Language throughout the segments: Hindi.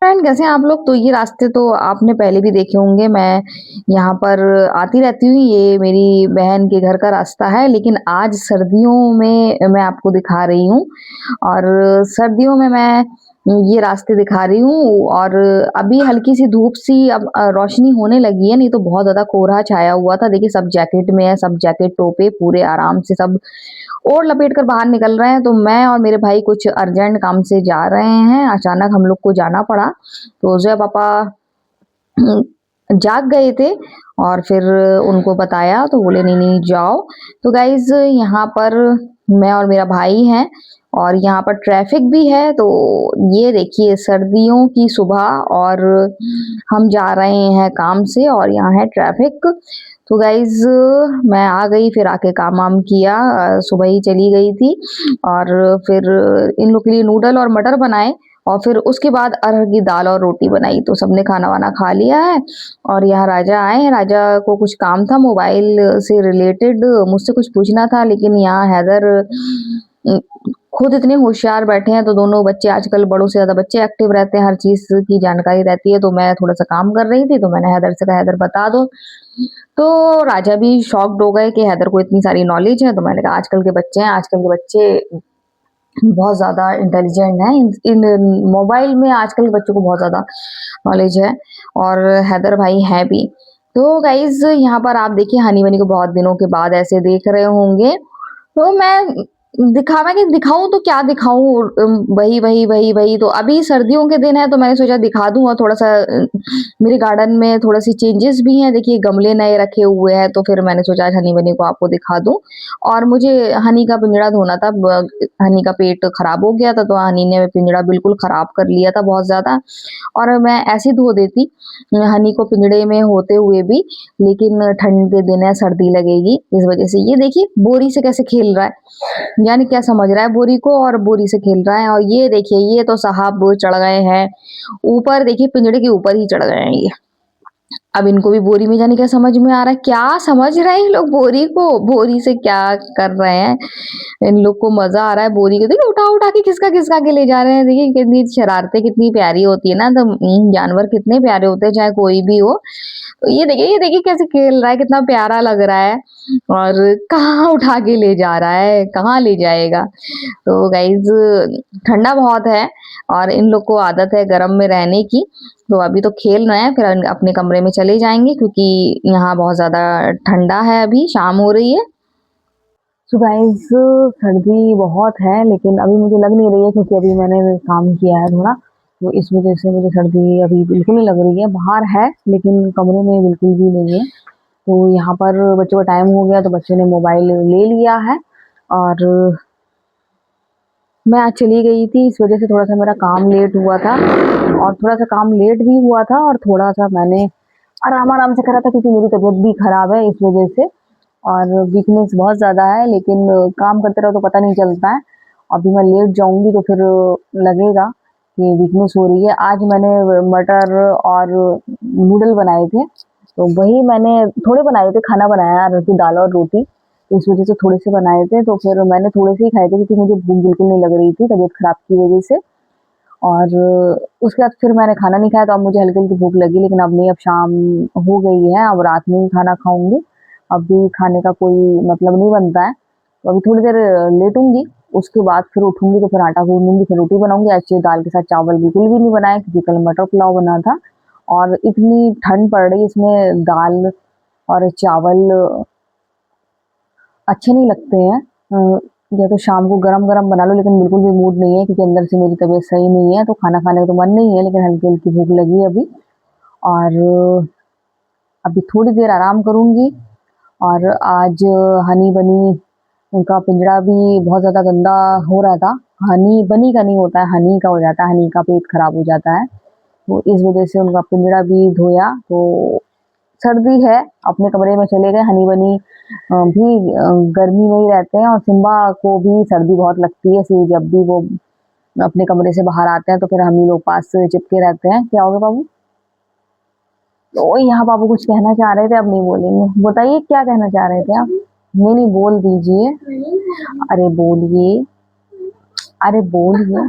फ्रेंड कैसे हैं आप लोग। तो ये रास्ते तो आपने पहले भी देखे होंगे। मैं यहाँ पर आती रहती हूँ। ये मेरी बहन के घर का रास्ता है, लेकिन आज सर्दियों में मैं आपको दिखा रही हूँ। और सर्दियों में मैं ये रास्ते दिखा रही हूँ। और अभी हल्की सी धूप सी अब रोशनी होने लगी है, नहीं तो बहुत ज्यादा कोहरा छाया हुआ था। देखिए सब जैकेट में है, सब जैकेट टोपे पूरे आराम से सब ओढ़ लपेट कर बाहर निकल रहे हैं। तो मैं और मेरे भाई कुछ अर्जेंट काम से जा रहे हैं, अचानक हम लोग को जाना पड़ा। तो जय पापा जाग गए थे और फिर उनको बताया तो बोले नहीं नहीं जाओ। तो गाइज यहाँ पर मैं और मेरा भाई हैं और यहाँ पर ट्रैफिक भी है। तो ये देखिए सर्दियों की सुबह और हम जा रहे हैं काम से और यहाँ है ट्रैफिक। तो गाइज मैं आ गई, फिर आके काम वाम किया। सुबह ही चली गई थी और फिर इन लोग के लिए नूडल और मटर बनाए और फिर उसके बाद अरहर की दाल और रोटी बनाई। तो सबने खाना वाना खा लिया है और यहाँ राजा आए हैं। राजा को कुछ काम था मोबाइल से रिलेटेड, मुझसे कुछ पूछना था। लेकिन यहाँ हैदर अ, खुद इतने होशियार बैठे हैं। तो दोनों बच्चे आजकल बड़ों से ज्यादा बच्चे एक्टिव रहते हैं, हर चीज की जानकारी रहती है। तो मैं थोड़ा सा काम कर रही थी तो मैंने हैदर से कहा हैदर बता दो। तो राजा भी शॉक्ड हो गए कि हैदर को इतनी सारी नॉलेज है। तो मैंने कहा आजकल के बच्चे हैं, आजकल के बच्चे बहुत ज़्यादा इंटेलिजेंट हैं। इन मोबाइल में आजकल के बच्चों को बहुत ज़्यादा नॉलेज है और हैदर भाई हैं भी। तो गाइज़ यहाँ पर आप देखिए हनी बनी को बहुत दिनों के बाद ऐसे देख रहे होंगे। तो मैं दिखावा के दिखाऊँ तो क्या दिखाऊँ? वही, वही, वही, वही। तो अभी सर्दियों के दिन है तो मैंने सोचा दिखा दूँ और थोड़ा-सा मेरे गार्डन में थोड़ी-सी चेंजेस भी हैं। देखिए गमले नए रखे हुए हैं तो फिर मैंने सोचा आज हनी बनी को आपको दिखा दूँ। और मुझे हनी का पिंजड़ा धोना था। हनी का पेट खराब हो गया था तो हनी ने पिंजड़ा बिल्कुल खराब कर लिया था बहुत ज्यादा। और मैं ऐसे धो देती हनी को पिंजड़े में होते हुए भी, लेकिन ठंड के दिन है, सर्दी लगेगी इस वजह से। ये देखिए बोरी से कैसे खेल रहा है, यानी क्या समझ रहा है बोरी को और बोरी से खेल रहा है। और ये देखिए ये तो साहब चढ़ गए हैं ऊपर, देखिए पिंजड़े के ऊपर ही चढ़ गए हैं ये। अब इनको भी बोरी में जाने क्या समझ में आ रहा है, क्या समझ रहे हैं ये लोग बोरी को, बोरी से क्या कर रहे हैं। इन लोग को मजा आ रहा है बोरी को। देखिए उठा उठा के खिसका खिसका के ले जा रहे हैं। देखिए कितनी शरारतें कितनी प्यारी होती है ना। तो जानवर कितने प्यारे होते हैं चाहे कोई भी हो। तो ये देखिए कैसे खेल रहा है, कितना प्यारा लग रहा है। और कहाँ उठा के ले जा रहा है, कहाँ ले जाएगा। तो गाइज ठंडा बहुत है और इन लोग को आदत है गर्म में रहने की। तो अभी तो खेल रहे हैं, फिर अपने कमरे में चले जाएंगे क्योंकि यहाँ बहुत ज्यादा ठंडा है। अभी शाम हो रही है। सो गाइस सर्दी बहुत है लेकिन अभी मुझे लग नहीं रही है क्योंकि अभी मैंने काम किया है थोड़ा। तो इस वजह से मुझे सर्दी अभी बिल्कुल नहीं लग रही है। बाहर है लेकिन कमरे में बिल्कुल भी नहीं है। तो यहाँ पर बच्चों का टाइम हो गया तो बच्चे ने मोबाइल ले लिया है और मैं आज चली गई थी, इस वजह से थोड़ा-सा मेरा काम लेट हुआ था और थोड़ा-सा काम लेट भी हुआ था और थोड़ा-सा मैंने आराम-आराम से करा था क्योंकि मेरी तबीयत भी खराब है इस वजह से और वीकनेस बहुत ज़्यादा है। लेकिन काम करते रहो तो पता नहीं चलता है। अभी मैं लेट जाऊँगी तो फिर लगेगा कि वीकनेस हो रही है। आज मैंने मटर और नूडल बनाए थे, तो वही मैंने थोड़े बनाए थे, खाना बनाया अरहर की दाल और रोटी। इस वजह से थोड़े से बनाए थे तो फिर मैंने थोड़े से ही खाए थे क्योंकि मुझे भूख बिल्कुल नहीं लग रही थी तबीयत खराब की वजह से। और उसके बाद फिर मैंने खाना नहीं खाया तो अब मुझे हल्की-हल्की भूख लगी, लेकिन अब नहीं, अब शाम हो गई है, अब रात में ही खाना खाऊँगी। अभी खाने का कोई मतलब नहीं बनता है। तो अभी थोड़ी देर लेटूँगी, उसके बाद फिर उठूँगी तो फिर आटा गूँदूँगी, फिर रोटी बनाऊँगी। आज दाल के साथ चावल बिल्कुल भी नहीं बनाए क्योंकि कल मटर पुलाव बना था और इतनी ठंड पड़ रही है इसमें दाल और चावल अच्छे नहीं लगते हैं। या तो शाम को गरम-गरम बना लो, लेकिन बिल्कुल भी मूड नहीं है क्योंकि अंदर से मेरी तबीयत सही नहीं है, तो खाना खाने का तो मन नहीं है, लेकिन हल्की-हल्की भूख लगी है अभी। और अभी थोड़ी देर आराम करूँगी। और आज हनी बनी उनका पिंजरा भी बहुत ज़्यादा गंदा हो रहा था। हनी बनी का नहीं होता है, हनी का हो जाता है, हनी का पेट खराब हो जाता है। तो इस वजह से उनका पिंजरा भी धोया। तो सर्दी है, अपने कमरे में चले गए। हनी बनी भी गर्मी में ही रहते हैं और सिम्बा को भी सर्दी बहुत लगती है, इसलिए जब भी वो अपने कमरे से बाहर आते हैं तो फिर हम ही लोग पास से चिपके रहते हैं। क्या हो गया बाबू? तो यहाँ बाबू कुछ कहना चाह रहे थे, अब नहीं बोलेंगे। बताइए क्या कहना चाह रहे थे आप? नहीं, नहीं बोल दीजिए। अरे बोलिए, अरे बोलिए।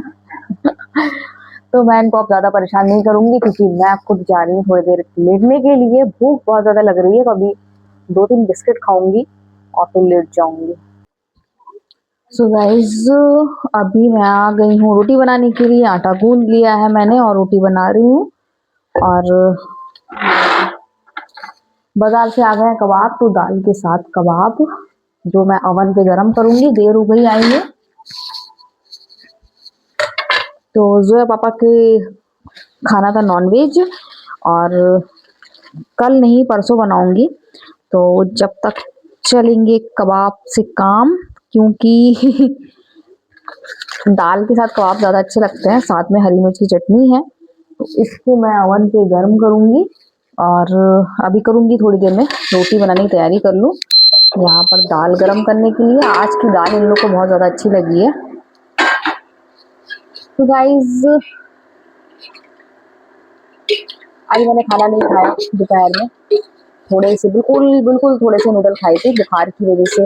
तो मैं इनको अब ज़्यादा परेशान नहीं करूँगी क्योंकि मैं खुद जा रही हूँ थोड़ी देर लेटने के लिए। भूख बहुत ज़्यादा लग रही है, तो अभी 2-3 बिस्किट खाऊँगी और फिर लेट जाऊँगी। सो गाइज़, अभी मैं आ गई हूँ रोटी बनाने के लिए। आटा गूँध लिया है मैंने और रोटी बना रही हूँ। और बाज़ार से आ गए हैं कबाब, तो दाल के साथ कबाब जो मैं ओवन पे गरम करूँगी। देर हो गई आई है। तो जोया पापा के खाना था नॉनवेज, और कल नहीं परसों बनाऊंगी। तो जब तक चलेंगे कबाब से काम, क्योंकि दाल के साथ कबाब ज़्यादा अच्छे लगते हैं। साथ में हरी मिर्च की चटनी है, तो इसको मैं ओवन पे गर्म करूँगी। और अभी करूँगी थोड़ी देर में रोटी बनाने की तैयारी कर लूँ। यहाँ पर दाल गरम करने के लिए, आज की दाल इन लोग को बहुत ज़्यादा अच्छी लगी है। तो गाइज, आज मैंने खाना नहीं खाया दोपहर में। थोड़े से बिल्कुल थोड़े से नूडल खाए थे, बुखार की वजह से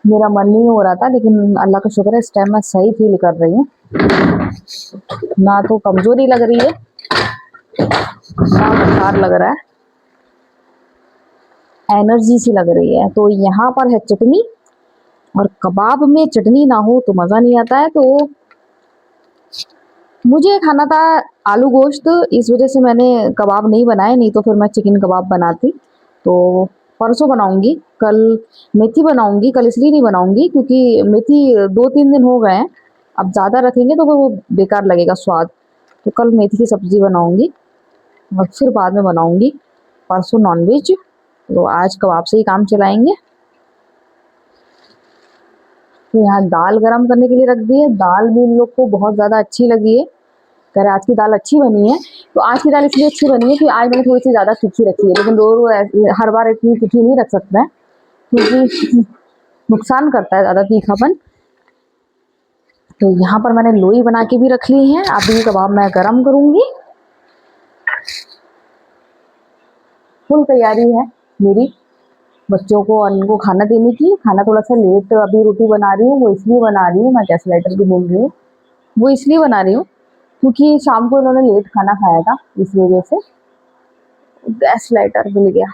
मेरा मन नहीं हो रहा था। लेकिन अल्लाह का शुक्र है इस टाइम मैं सही फील कर रही हूँ, ना तो कमजोरी लग रही है ना बुखार लग रहा है, एनर्जी सी लग रही है। तो यहाँ पर है चटनी, और कबाब में चटनी ना हो तो मज़ा नहीं आता है। तो मुझे खाना था आलू गोश्त, इस वजह से मैंने कबाब नहीं बनाए, नहीं तो फिर मैं चिकन कबाब बनाती। तो परसों बनाऊंगी, कल मेथी बनाऊंगी। कल इसलिए नहीं बनाऊंगी क्योंकि मेथी 2-3 दिन हो गए हैं, अब ज़्यादा रखेंगे तो वो बेकार लगेगा स्वाद। तो कल मेथी की सब्ज़ी बनाऊंगी और फिर बाद में बनाऊंगी परसों नॉनवेज। तो आज कबाब से ही काम चलाएंगे। तो यहाँ दाल गरम करने के लिए रख दी है। दाल भी इन लोग को बहुत ज़्यादा अच्छी लगी है, कह रहे आज की दाल अच्छी बनी है। तो आज की दाल इसलिए अच्छी बनी है कि आज मैंने थोड़ी सी ज़्यादा तीखी रखी है, लेकिन रोज़ हर बार इतनी तीखी नहीं रख सकते हैं क्योंकि नुकसान करता है ज़्यादा तीखापन। तो यहाँ पर मैंने लोई बना के भी रख ली है। अभी कबाब मैं गरम करूँगी। फुल तैयारी है मेरी बच्चों को और इनको खाना देने की। खाना थोड़ा सा लेट अभी रोटी बना रही हूँ, वो इसलिए बना रही हूँ, मैं गैस लाइटर भी बोल रही हूँ, वो इसलिए बना रही हूँ क्योंकि शाम को इन्होंने लेट खाना खाया था, इस वजह से गैस लाइटर मिल गया।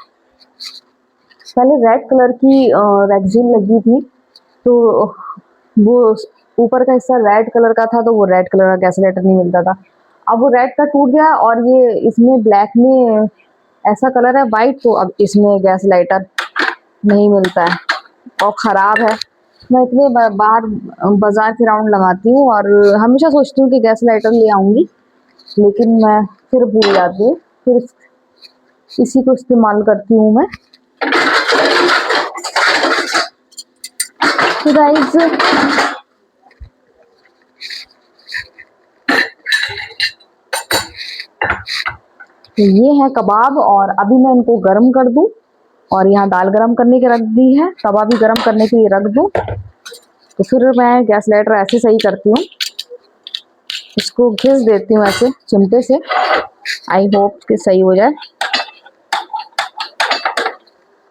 पहले रेड कलर की रेक्सिन लगी थी, तो वो ऊपर का हिस्सा रेड कलर का था, तो वो रेड कलर का गैस लाइटर नहीं मिलता था। अब वो रेड का टूट गया और ये इसमें ब्लैक में ऐसा कलर है वाइट, तो अब इसमें गैस लाइटर नहीं मिलता है और ख़राब है। मैं इतने बाहर बाज़ार के राउंड लगाती हूँ और हमेशा सोचती हूँ कि गैस लाइटर ले आऊँगी, लेकिन मैं फिर भूल जाती हूँ, फिर इसी को इस्तेमाल करती हूँ मैं। तो गाइस, तो ये है कबाब, और अभी मैं इनको गर्म कर दूँ। और यहाँ दाल गरम करने के रख दी है, तवा भी गरम करने के लिए रख दूँ। तो फिर मैं गैस लाइटर ऐसे सही करती हूँ, इसको घिस देती हूँ ऐसे चिमटे से। आई होप कि सही हो जाए।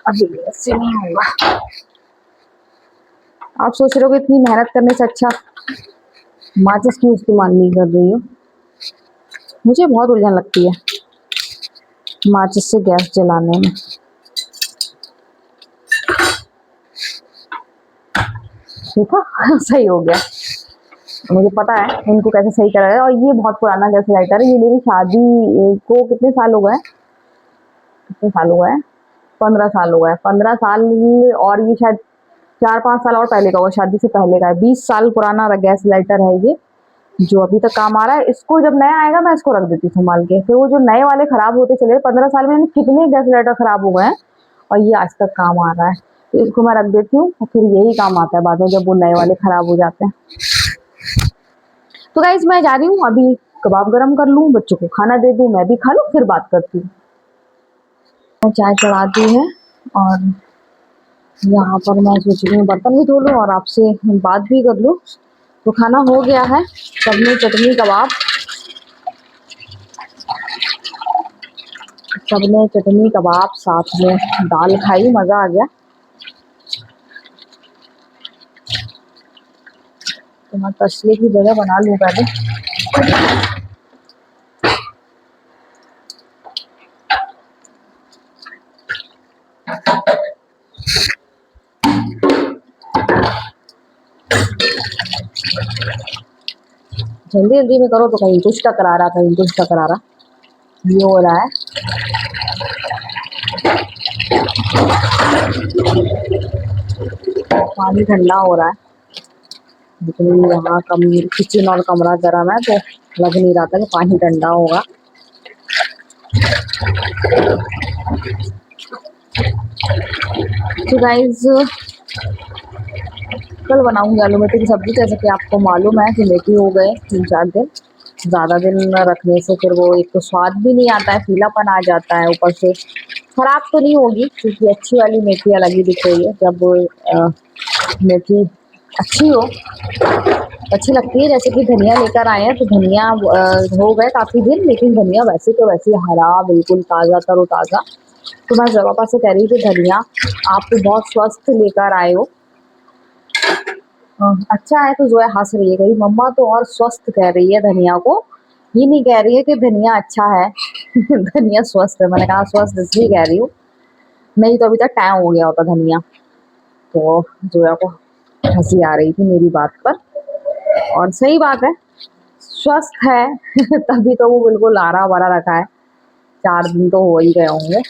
अभी ऐसे नहीं होगा। आप सोच रहे हो कि इतनी मेहनत करने से अच्छा माचिस क्यों इस्तेमाल नहीं कर रही हो। मुझे बहुत उलझन लगती है माचिस से गैस जलाने में। देखा सही हो गया। मुझे पता है इनको कैसे सही करा है। और ये बहुत पुराना गैस लाइटर है, ये मेरी शादी को कितने साल हो गए, कितने साल हो गए, 15 साल हो गए। 15 साल, और ये शायद 4-5 साल और पहले का होगा, शादी से पहले का है। 20 साल पुराना गैस लाइटर है ये, जो अभी तक काम आ रहा है। इसको जब नया आएगा मैं इसको रख देती संभाल के, फिर वो जो नए वाले खराब होते चले। 15 साल में कितने गैस लाइटर खराब हो गए हैं और ये आज तक काम आ रहा है। तो इसको मैं रख देती हूँ और फिर यही काम आता है बाद में, जब वो नए वाले खराब हो जाते हैं। तो गाइस, मैं जा रही हूँ अभी कबाब गरम कर लूँ, बच्चों को खाना दे दूँ, मैं भी खा लूँ, फिर बात करती हूँ। चाय चढ़ा दी है और यहाँ पर मैं सोच रही हूँ बर्तन भी धो लूँ और आपसे बात भी कर लूँ। तो खाना हो गया है, सबने चटनी कबाब, सबने चटनी कबाब साथ में दाल खाई, मज़ा आ गया। तो मैं तसले की जगह बना लूँ पहले। जल्दी जल्दी में करो तो कहीं कुछ टकरा रहा, कहीं कुछ टकरा रहा, ये हो रहा है। पानी ठंडा हो रहा है, लेकिन यहाँ कम किचन और कमरा गर्म है तो लग नहीं रहा था कि पानी ठंडा होगा। तो गाइस कल बनाऊंगी आलू मेथी की सब्जी, जैसे कि आपको मालूम है कि मेथी हो गए 3-4 दिन, ज़्यादा दिन रखने से फिर वो एक तो स्वाद भी नहीं आता है, पीलापन आ जाता है, ऊपर से खराब तो नहीं होगी क्योंकि अच्छी वाली मेथी अलग ही दिख रही है। जब मेथी अच्छी हो, अच्छी लगती है। जैसे कि धनिया लेकर आए हैं तो धनिया हो गए काफ़ी दिन, लेकिन धनिया वैसे तो वैसे हरा बिल्कुल ताज़ा तरोताज़ा। तो मैं जब पापा से कह रही थी धनिया आप तो बहुत स्वस्थ लेकर आए हो। अच्छा है। तो जोया हंस रही है, कही मम्मा तो और स्वस्थ कह रही है धनिया को, ये नहीं कह रही है कि धनिया अच्छा है। धनिया स्वस्थ है। मैंने कहा स्वस्थ इसलिए कह रही हूँ, नहीं तो अभी तक टाइम हो गया होता धनिया। तो जोया को हंसी आ रही थी मेरी बात पर, और सही बात है, स्वस्थ है। तभी तो वो बिल्कुल आरा भरा रखा है। 4 दिन तो हो ही गए होंगे।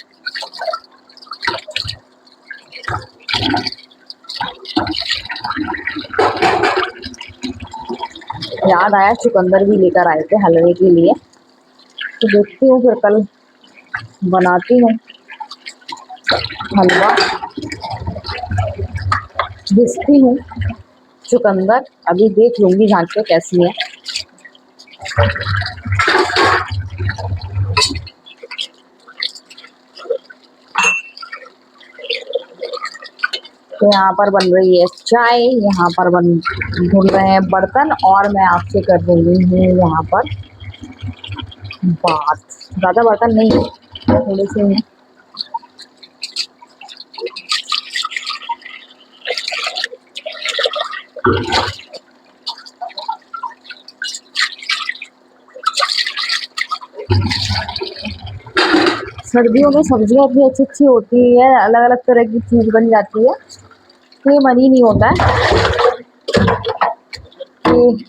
याद आया चुकंदर भी लेकर आए थे हलवे के लिए, तो देखती हूँ फिर कल बनाती हूँ हलवा, घिसती हूँ चुकंदर, अभी देख लूँगी झाँक के कैसी है। तो यहाँ पर बन रही है चाय, यहाँ पर धुल रहे हैं बर्तन, और मैं आपसे कर रही हूँ यहाँ पर बात। ज़्यादा बर्तन नहीं है, थोड़े से हैं। सर्दियों में सब्जियाँ भी अच्छी अच्छी होती है, अलग अलग तरह की चीज़ बन जाती है, तो ये मन ही नहीं होता है कि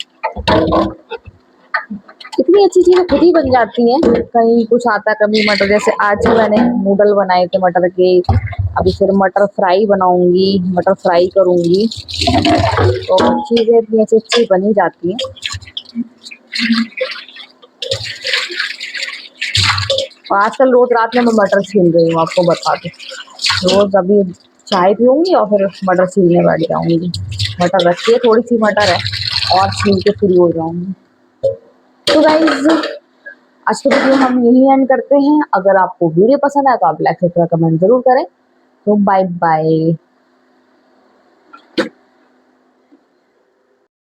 इतनी अच्छी चीज़ें खुद ही बन जाती हैं। कहीं कुछ आता कभी मटर, जैसे आज ही मैंने नूडल बनाए थे मटर के, अभी फिर मटर फ्राई बनाऊंगी, मटर फ्राई करूंगी, तो चीज़ें इतनी अच्छी अच्छी बनी जाती हैं। और आजकल रोज रात में मैं मटर छील रही हूँ, आपको बता दूँ। रोज अभी चाय पीऊँगी और फिर मटर छीलने बैठ जाऊँगी। मटर रखी है, थोड़ी सी मटर है, और छील के फ्री हो जाऊँगी। तो गाइस आज की वीडियो हम यही एंड करते हैं। अगर आपको वीडियो पसंद आए तो आप लाइक शेयर कमेंट जरूर करें। तो बाय बाय।